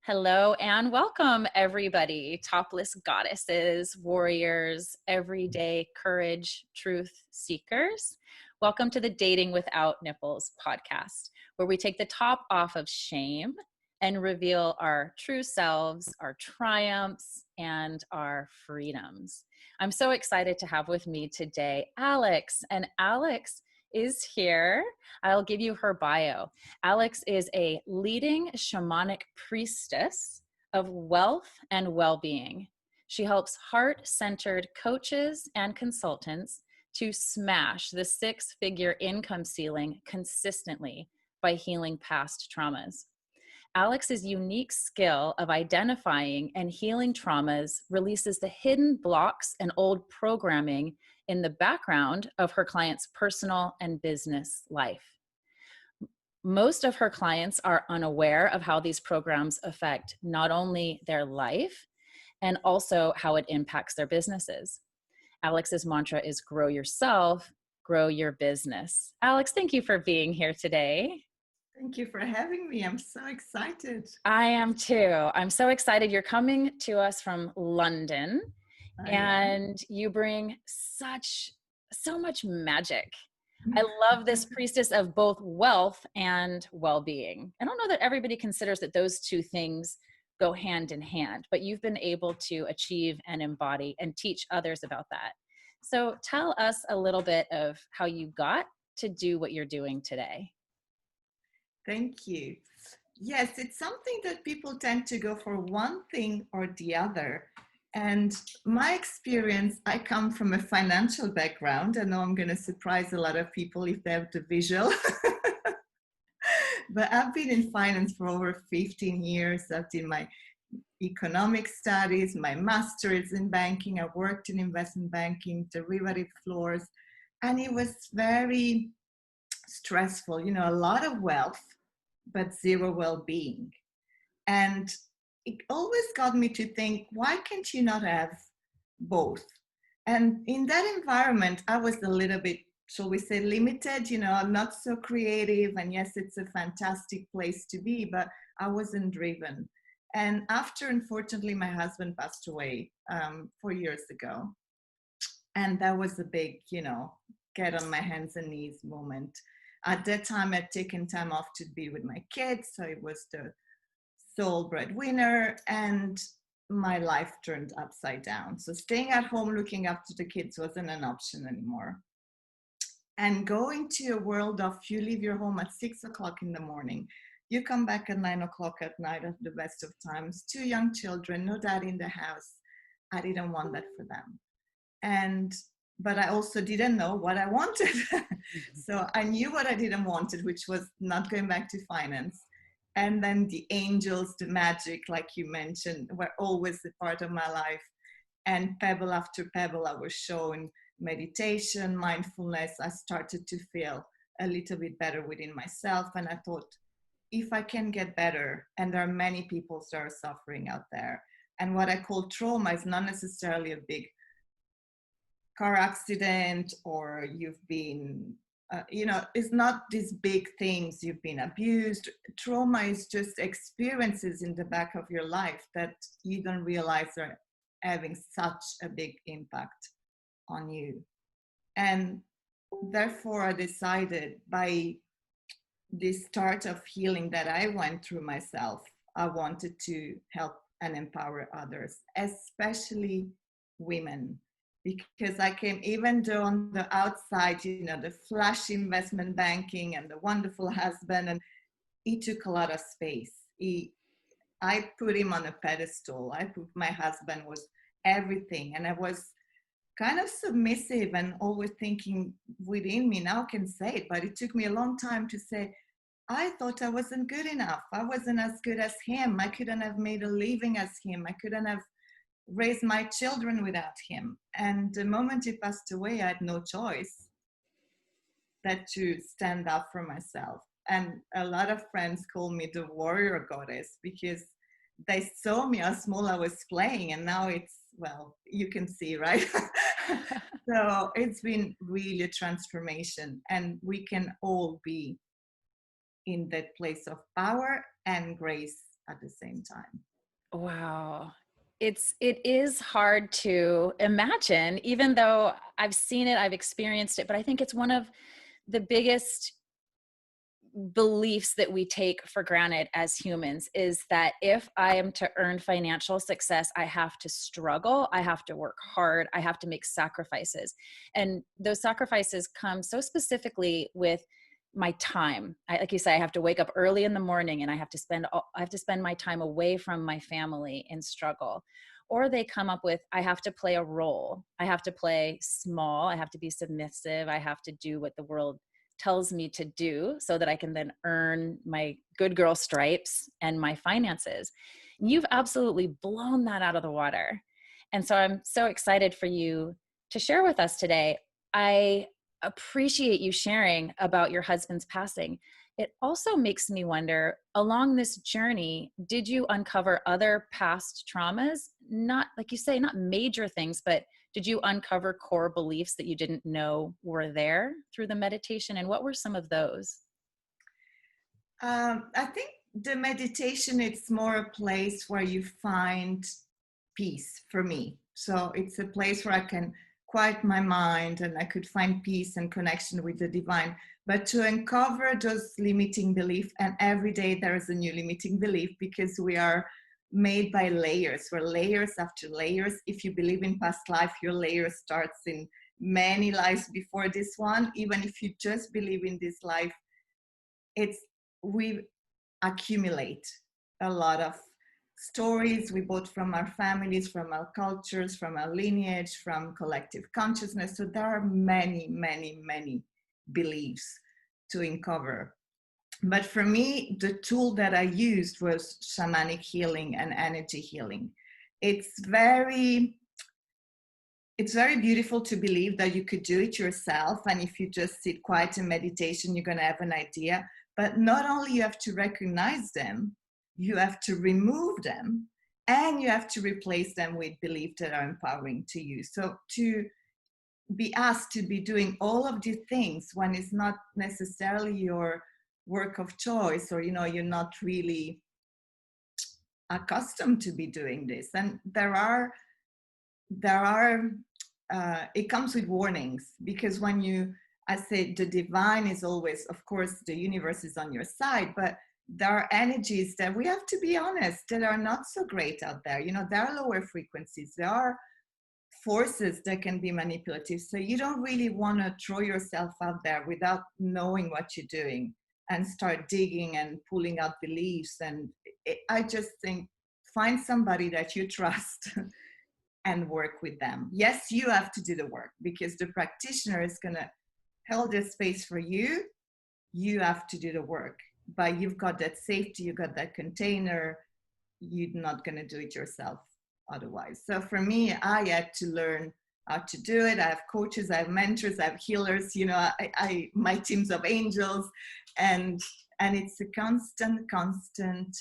Hello and welcome, everybody. Topless goddesses, warriors, everyday courage, truth seekers. Welcome to the Dating Without Nipples podcast, where we take the top off of shame and reveal our true selves, our triumphs, and our freedoms. I'm so excited to have with me today Alex. And Alex is here. I'll give you her bio. Alex is a leading shamanic priestess of wealth and well-being. She helps heart-centered coaches and consultants to smash the six-figure income ceiling consistently by healing past traumas. Alex's unique skill of identifying and healing traumas releases the hidden blocks and old programming in the background of her clients' personal and business life. Most of her clients are unaware of how these programs affect not only their life, and also how it impacts their businesses. Alex's mantra is grow yourself, grow your business. Alex, thank you for being here today. Thank you for having me. I'm so excited. I am too. I'm so excited. You're coming to us from London, and you bring so much magic. I love this priestess of both wealth and well-being. I don't know that everybody considers that those two things go hand in hand, but you've been able to achieve and embody and teach others about that. So tell us a little bit of how you got to do what you're doing today. Thank you. Yes, it's something that people tend to go for one thing or the other. And my experience, I come from a financial background. I know I'm going to surprise a lot of people if they have the visual. But I've been in finance for over 15 years. I've done my economic studies, my master's in banking. I worked in investment banking, derivative floors, and it was very stressful. You know, a lot of wealth, but zero well-being. And it always got me to think, why can't you not have both? And in that environment, I was a little bit, shall we say, limited, you know, not so creative. And yes, it's a fantastic place to be, but I wasn't driven. And after, unfortunately, my husband passed away 4 years ago. And that was a big, you know, get on my hands and knees moment. At that time, I'd taken time off to be with my kids, so it was the sole breadwinner, and my life turned upside down. So staying at home looking after the kids wasn't an option anymore. And going to a world of you leave your home at 6 o'clock in the morning, you come back at 9 o'clock at night at the best of times, 2 young children, no dad in the house. I didn't want that for them. But I also didn't know what I wanted. So I knew what I didn't want, which was not going back to finance. And then the angels, the magic, like you mentioned, were always a part of my life. And pebble after pebble, I was shown meditation, mindfulness. I started to feel a little bit better within myself. And I thought, if I can get better, and there are many people that are suffering out there, and what I call trauma is not necessarily a big car accident, or you've been, it's not these big things, you've been abused. Trauma is just experiences in the back of your life that you don't realize are having such a big impact on you. And therefore, I decided by this start of healing that I went through myself, I wanted to help and empower others, especially women. Because I came, even though on the outside, you know, the flashy investment banking and the wonderful husband, and he took a lot of space. I put him on a pedestal. My husband was everything. And I was kind of submissive and always thinking within me, now I can say it, but it took me a long time to say, I thought I wasn't good enough. I wasn't as good as him. I couldn't have made a living as him. I couldn't have raise my children without him. And the moment he passed away, I had no choice but to stand up for myself. And a lot of friends call me the warrior goddess because they saw me how small I was playing, and now it's, well, you can see, right? So it's been really a transformation, and we can all be in that place of power and grace at the same time. Wow. It is hard to imagine, even though I've seen it, I've experienced it, but I think it's one of the biggest beliefs that we take for granted as humans is that if I am to earn financial success, I have to struggle, I have to work hard, I have to make sacrifices. And those sacrifices come so specifically with my time. Like you say, I have to wake up early in the morning and I have to spend my time away from my family in struggle. Or they come up with, I have to play a role. I have to play small. I have to be submissive. I have to do what the world tells me to do so that I can then earn my good girl stripes and my finances. You've absolutely blown that out of the water. And so I'm so excited for you to share with us today. I appreciate you sharing about your husband's passing. It also makes me wonder, along this journey, did you uncover other past traumas? Not, like you say, not major things, but did you uncover core beliefs that you didn't know were there through the meditation? And what were some of those? I think the meditation, it's more a place where you find peace for me. So it's a place where I can quiet my mind and I could find peace and connection with the divine. But to uncover those limiting beliefs, and every day there is a new limiting belief because we are made by layers. We're layers after layers. If you believe in past life, your layer starts in many lives before this one. Even if you just believe in this life, we accumulate a lot of stories we bought from our families, from our cultures, from our lineage, from collective consciousness. So there are many, many, many beliefs to uncover. But for me, the tool that I used was shamanic healing and energy healing. It's very beautiful to believe that you could do it yourself. And if you just sit quiet in meditation, you're going to have an idea. But not only you have to recognize them, you have to remove them, and you have to replace them with beliefs that are empowering to you. So to be asked to be doing all of these things when it's not necessarily your work of choice, or you're not really accustomed to be doing this. And there are it comes with warnings, because I say the divine is always, of course, the universe is on your side, but there are energies that we have to be honest that are not so great out there. There are lower frequencies. There are forces that can be manipulative. So you don't really want to throw yourself out there without knowing what you're doing and start digging and pulling out beliefs. And I just think, find somebody that you trust and work with them. Yes, you have to do the work, because the practitioner is going to hold the space for you. You have to do the work, but you've got that safety, you got that container. You're not going to do it yourself otherwise. So for me, I had to learn how to do it. I have coaches, I have mentors, I have healers, I my teams of angels, and it's a constant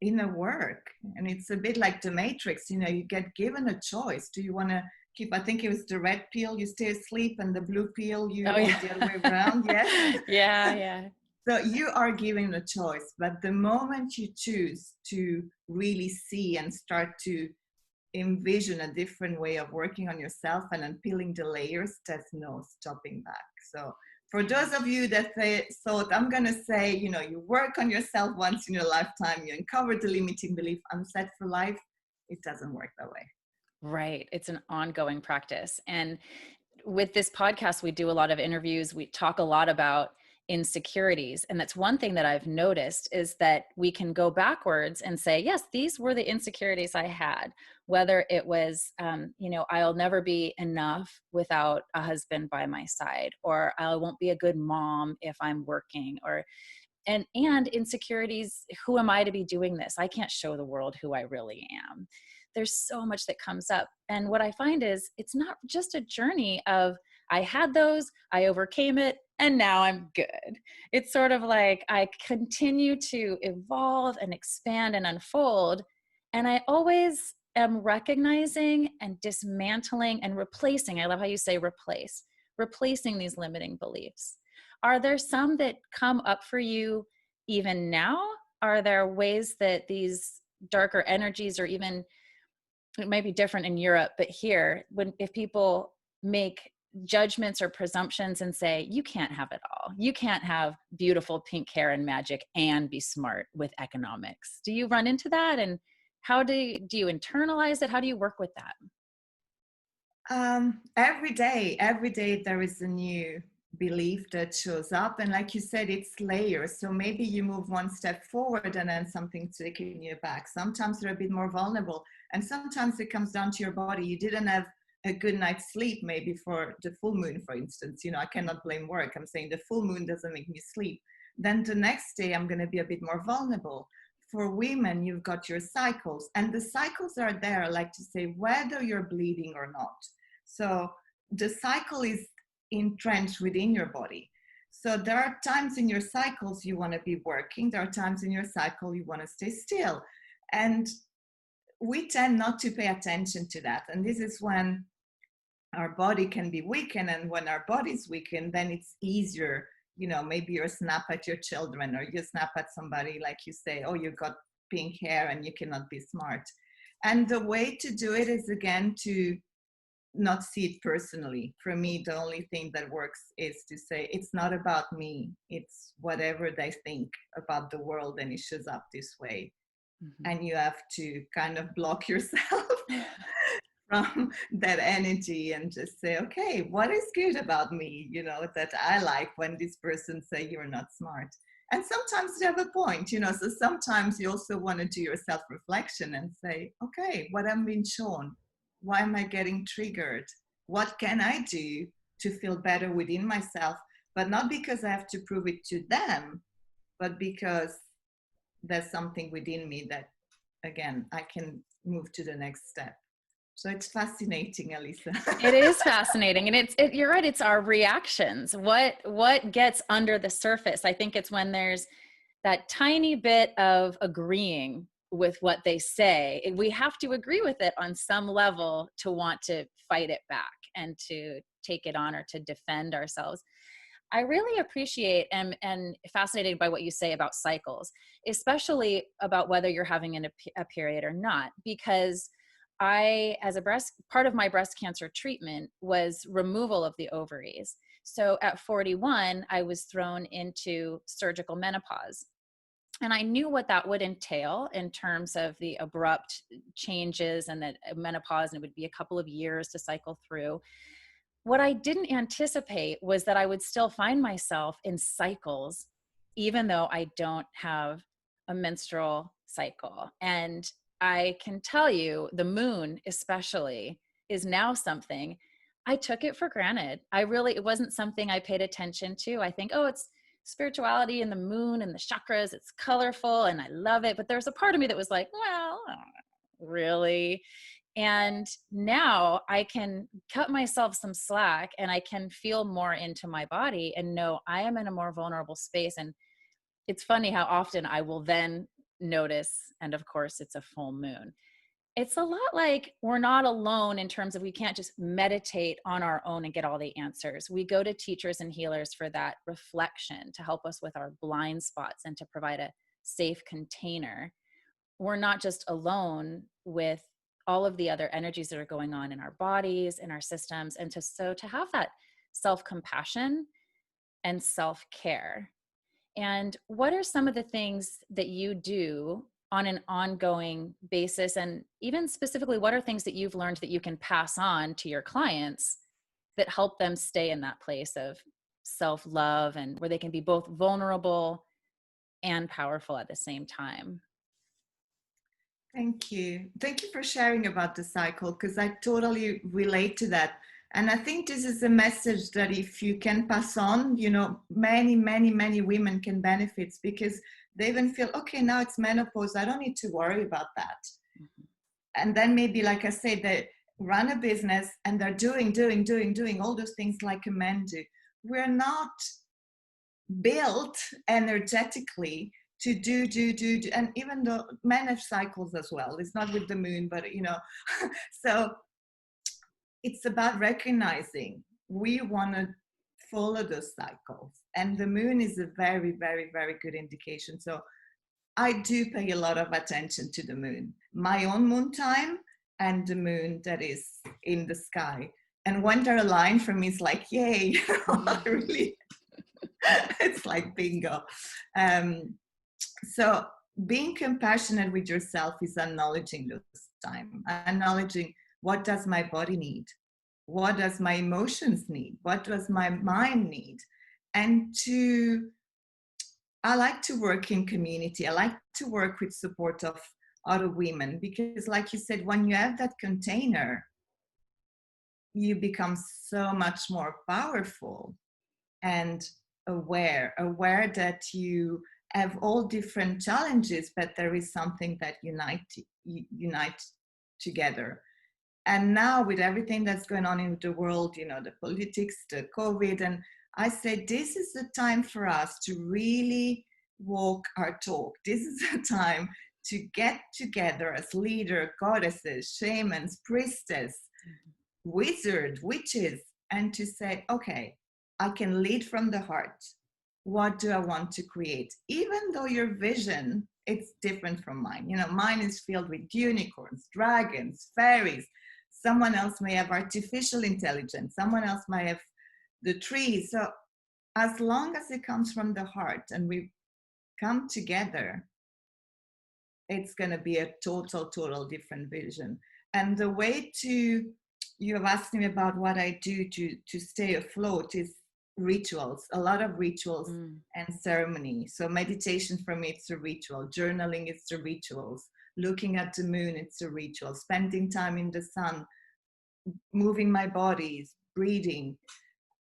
inner work. And it's a bit like the Matrix. You get given a choice. Do you want to keep, I think it was the red pill, you stay asleep, and the blue pill, the other way around. Yes. Yeah. So you are given a choice, but the moment you choose to really see and start to envision a different way of working on yourself and unpeeling the layers, there's no stopping back. So for those of you that thought, I'm going to say, you work on yourself once in your lifetime, you uncover the limiting belief, I'm set for life, it doesn't work that way. Right. It's an ongoing practice. And with this podcast, we do a lot of interviews. We talk a lot about insecurities. And that's one thing that I've noticed, is that we can go backwards and say, yes, these were the insecurities I had, whether it was, I'll never be enough without a husband by my side, or I won't be a good mom if I'm working, and insecurities. Who am I to be doing this? I can't show the world who I really am. There's so much that comes up. And what I find is, it's not just a journey of, I had those, I overcame it, and now I'm good. It's sort of like I continue to evolve and expand and unfold. And I always am recognizing and dismantling and replacing. I love how you say replacing these limiting beliefs. Are there some that come up for you even now? are there ways that these darker energies, or even it might be different in Europe, but here, if people make judgments or presumptions and say, you can't have it all, you can't have beautiful pink hair and magic and be smart with economics. Do you run into that? And how do you internalize it? How do you work with that? Every day there is a new belief that shows up, and like you said, it's layers. So maybe you move one step forward and then something's taking you back. Sometimes they're a bit more vulnerable, and sometimes it comes down to your body. You didn't have a good night's sleep, maybe for the full moon, for instance. I cannot blame work. I'm saying the full moon doesn't make me sleep. Then the next day I'm going to be a bit more vulnerable. For women, you've got your cycles, and the cycles are there, I like to say, whether you're bleeding or not. So the cycle is entrenched within your body. So there are times in your cycles you want to be working. There are times in your cycle you want to stay still. And we tend not to pay attention to that. And this is when our body can be weakened. And when our body's weakened, then it's easier. Maybe you snap at your children, or you snap at somebody, like you say, oh, you've got pink hair and you cannot be smart. And the way to do it is, again, to not see it personally. For me, the only thing that works is to say, it's not about me. It's whatever they think about the world, and it shows up this way. Mm-hmm. And you have to kind of block yourself from that energy and just say, okay, what is good about me, that I like when this person say you're not smart. And sometimes they have a point, so sometimes you also want to do your self-reflection and say, okay, what I'm being shown? Why am I getting triggered? What can I do to feel better within myself? But not because I have to prove it to them, but because there's something within me that, again, I can move to the next step. So it's fascinating, Alissa. It is fascinating. And you're right. It's our reactions. What gets under the surface? I think it's when there's that tiny bit of agreeing with what they say. We have to agree with it on some level to want to fight it back and to take it on or to defend ourselves. I really appreciate and fascinated by what you say about cycles, especially about whether you're having a period or not, because part of my breast cancer treatment was removal of the ovaries. So at 41, I was thrown into surgical menopause. And I knew what that would entail in terms of the abrupt changes and the menopause, and it would be a couple of years to cycle through. What I didn't anticipate was that I would still find myself in cycles, even though I don't have a menstrual cycle. And I can tell you, the moon especially is now something I took it for granted. It wasn't something I paid attention to. I think, oh, it's spirituality and the moon and the chakras, it's colorful and I love it. But there's a part of me that was like, well, really? And now I can cut myself some slack and I can feel more into my body and know I am in a more vulnerable space. And it's funny how often I will then notice, and of course it's a full moon. It's a lot like we're not alone in terms of we can't just meditate on our own and get all the answers. We go to teachers and healers for that reflection to help us with our blind spots and to provide a safe container. We're not just alone with all of the other energies that are going on in our bodies, in our systems, and to have that self-compassion and self-care. And what are some of the things that you do on an ongoing basis? And even specifically, what are things that you've learned that you can pass on to your clients that help them stay in that place of self-love and where they can be both vulnerable and powerful at the same time? Thank you. Thank you for sharing about the cycle, because I totally relate to that. And I think this is a message that if you can pass on, many women can benefit, because they even feel, okay, now it's menopause, I don't need to worry about that. Mm-hmm. And then maybe, like I said, they run a business and they're doing all those things like a man do. We're not built energetically to do. And even though men have cycles as well, it's not with the moon, but so it's about recognizing we want to follow those cycles, and the moon is a very, very, very good indication. So I do pay a lot of attention to the moon, my own moon time and the moon that is in the sky. And when they're aligned, for me, it's like, yay, I really, it's like bingo. Um, so being compassionate with yourself is acknowledging this time, acknowledging what does my body need? What does my emotions need? What does my mind need? And I like to work in community. I like to work with support of other women because, like you said, when you have that container, you become so much more powerful and aware that you have all different challenges, but there is something that unite together. And now with everything that's going on in the world, the politics, the COVID, and I said, this is the time for us to really walk our talk. This is the time to get together as leader, goddesses, shamans, priestess, wizard, witches, and to say, okay, I can lead from the heart. What do I want to create? Even though your vision, it's different from mine. Mine is filled with unicorns, dragons, fairies. Someone else may have artificial intelligence. Someone else might have the trees. So as long as it comes from the heart and we come together, it's going to be a total different vision. And the way you have asked me about what I do to stay afloat is rituals, a lot of rituals and ceremony. So meditation for me, it's a ritual. Journaling, it's the rituals. Looking at the moon, it's a ritual. Spending time in the sun, moving my bodies, breathing,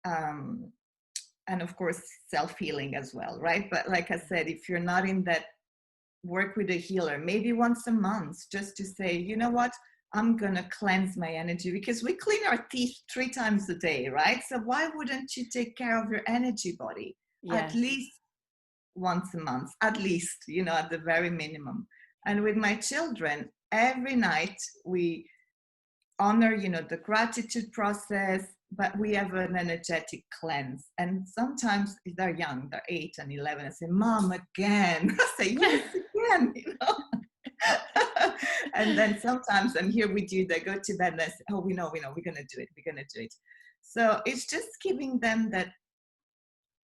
and of course, self-healing as well, right? But like I said, if you're not in that, work with a healer, maybe once a month, just to say, you know what? I'm going to cleanse my energy, because we clean our teeth 3 times a day, right? So why wouldn't you take care of your energy body at least once a month, at least, at the very minimum? And with my children, every night we honor, the gratitude process, but we have an energetic cleanse. And sometimes they're young, they're 8 and 11. I say, Mom, again. I say, yes, again, And then sometimes I'm here with you, they go to bed and I say, oh, we know, we're going to do it. So it's just giving them that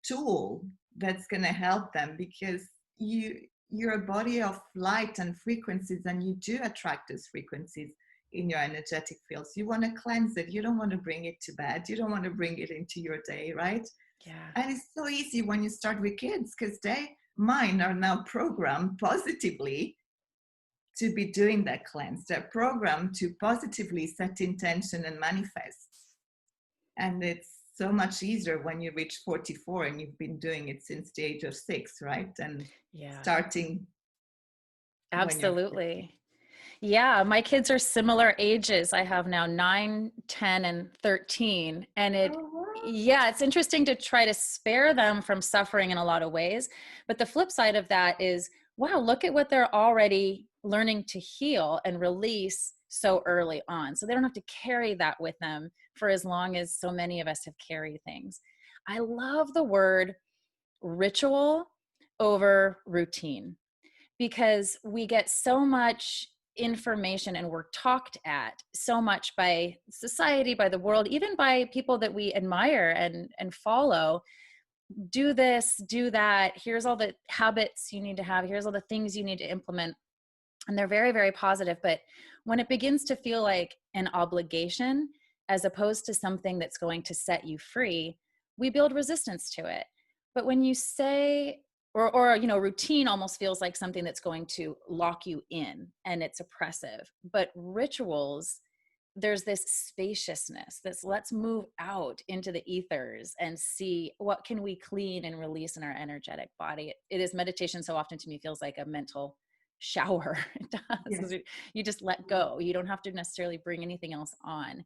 tool that's going to help them, because you're a body of light and frequencies, and you do attract those frequencies in your energetic fields. You want to cleanse it. You don't want to bring it to bed. You don't want to bring it into your day, right? Yeah. And it's so easy when you start with kids, because mine are now programmed positively to be doing that cleanse. They're programmed to positively set intention and manifest. And it's so much easier when you reach 44 and you've been doing it since the age of 6, right? And starting. Absolutely. Yeah, my kids are similar ages. I have now 9, 10, and 13. And it's interesting to try to spare them from suffering in a lot of ways. But the flip side of that is, wow, look at what they're already learning to heal and release so early on. So they don't have to carry that with them for as long as so many of us have carried things. I love the word ritual over routine, because we get so much information and we're talked at so much by society, by the world, even by people that we admire and follow. Do this, do that. Here's all the habits you need to have. Here's all the things you need to implement. And they're very, very positive. But when it begins to feel like an obligation as opposed to something that's going to set you free, we build resistance to it. But when you say, or routine almost feels like something that's going to lock you in and it's oppressive. But rituals, there's this spaciousness, this let's move out into the ethers and see what can we clean and release in our energetic body. It is meditation so often to me feels like a mental shower. It does. Yeah. You just let go. You don't have to necessarily bring anything else on.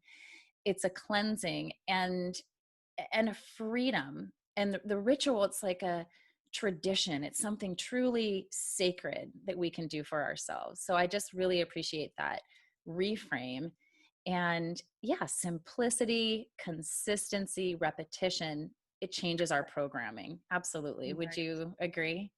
It's a cleansing and a freedom. And the ritual, it's like a tradition. It's something truly sacred that we can do for ourselves. So I just really appreciate that reframe. And simplicity, consistency, repetition, it changes our programming. Absolutely. Right. Would you agree?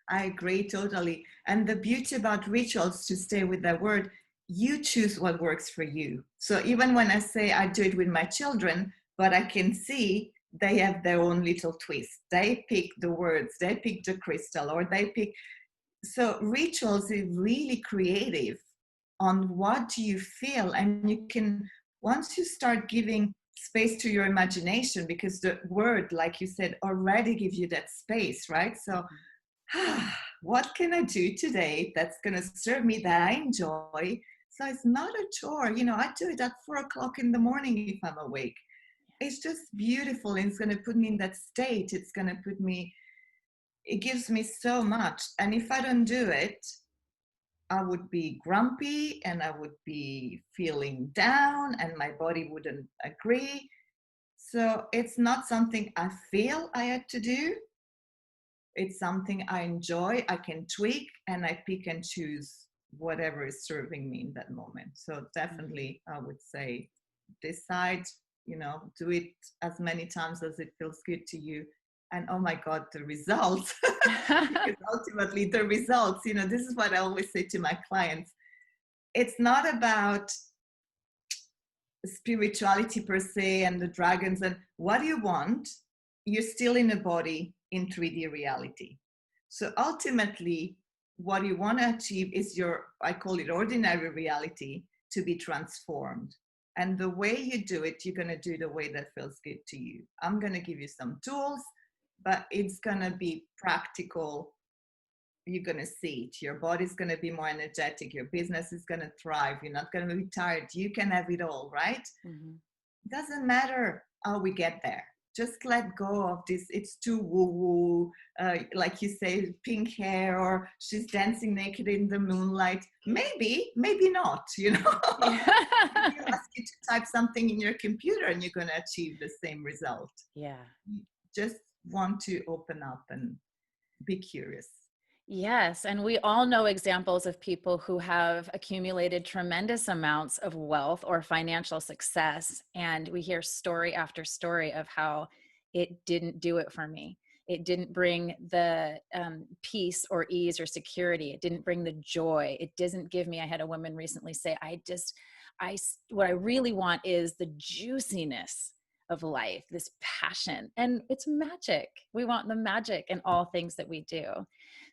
I agree totally. And the beauty about rituals, to stay with that word, you choose what works for you. So even when I say I do it with my children, but I can see they have their own little twist. They pick the words, they pick the crystal, or they pick. So rituals is really creative on what do you feel. And you can, once you start giving space to your imagination, because the word, like you said, already gives you that space, right? So what can I do today that's going to serve me, that I enjoy? So it's not a chore. I do it at 4 o'clock in the morning if I'm awake. It's just beautiful. And it's going to put me in that state. It's going to put me, it gives me so much. And if I don't do it, I would be grumpy and I would be feeling down and my body wouldn't agree. So it's not something I feel I had to do. It's something I enjoy, I can tweak, and I pick and choose whatever is serving me in that moment. So definitely, I would say, decide, do it as many times as it feels good to you. And oh my God, the results, because ultimately the results, this is what I always say to my clients. It's not about spirituality per se and the dragons and what you want. You're still in a body in 3D reality. So ultimately, what you want to achieve is your, I call it ordinary reality, to be transformed. And the way you do it, you're going to do the way that feels good to you. I'm going to give you some tools, but it's going to be practical. You're going to see it. Your body's going to be more energetic. Your business is going to thrive. You're not going to be tired. You can have it all, right? Mm-hmm. It doesn't matter how we get there. Just let go of this. It's too woo-woo, like you say, pink hair, or she's dancing naked in the moonlight. Maybe not, Yeah. You ask you to type something in your computer and you're going to achieve the same result. Yeah. You just want to open up and be curious. Yes. And we all know examples of people who have accumulated tremendous amounts of wealth or financial success. And we hear story after story of how it didn't do it for me. It didn't bring the peace or ease or security. It didn't bring the joy. It doesn't give me, I had a woman recently say, what I really want is the juiciness of life, this passion. And it's magic. We want the magic in all things that we do.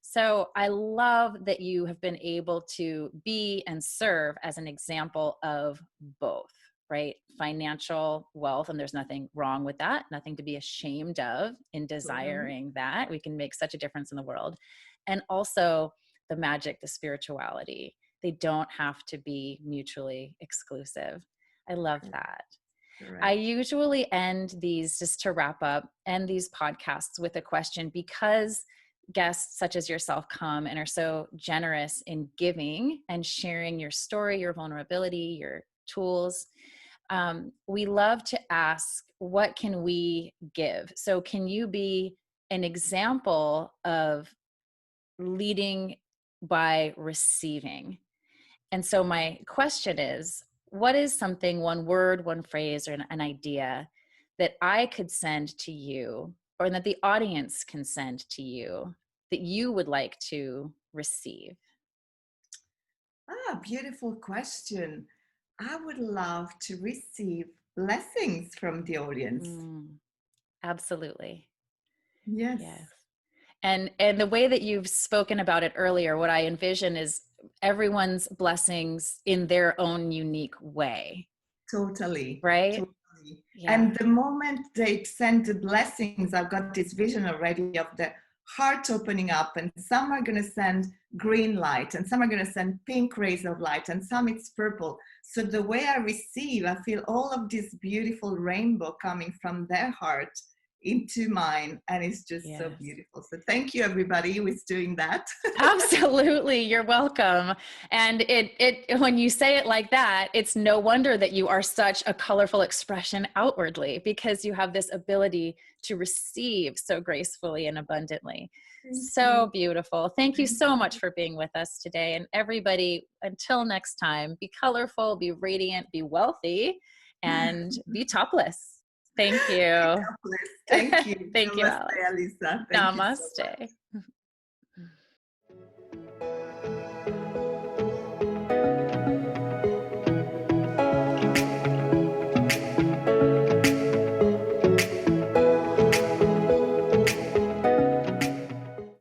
So I love that you have been able to be and serve as an example of both, right? Financial wealth, and there's nothing wrong with that, nothing to be ashamed of in desiring that. We can make such a difference in the world. And also the magic, the spirituality. They don't have to be mutually exclusive. I love that. Correct. I usually end these, just to wrap up, end these podcasts with a question, because guests such as yourself come and are so generous in giving and sharing your story, your vulnerability, your tools. We love to ask, what can we give? So can you be an example of leading by receiving? And so my question is, what is something, one word, one phrase, or an idea that I could send to you, or that the audience can send to you, that you would like to receive? Beautiful question. I would love to receive blessings from the audience. Absolutely. Yes. And the way that you've spoken about it earlier, what I envision is everyone's blessings in their own unique way. Totally. Right? Totally. Yeah. And the moment they send the blessings, I've got this vision already of the heart opening up, and some are going to send green light, and some are going to send pink rays of light, and some it's purple. So the way I receive, I feel all of this beautiful rainbow coming from their heart into mine, and it's just so beautiful. So thank you, everybody who is doing that. Absolutely, you're welcome. And it when you say it like that, it's no wonder that you are such a colorful expression outwardly, because you have this ability to receive so gracefully and abundantly. So beautiful. Thank you so much for being with us today. And everybody, until next time, be colorful, be radiant, be wealthy, and be topless. Thank you. Thank you. Thank you, Namaste, Alex. Alissa. Namaste.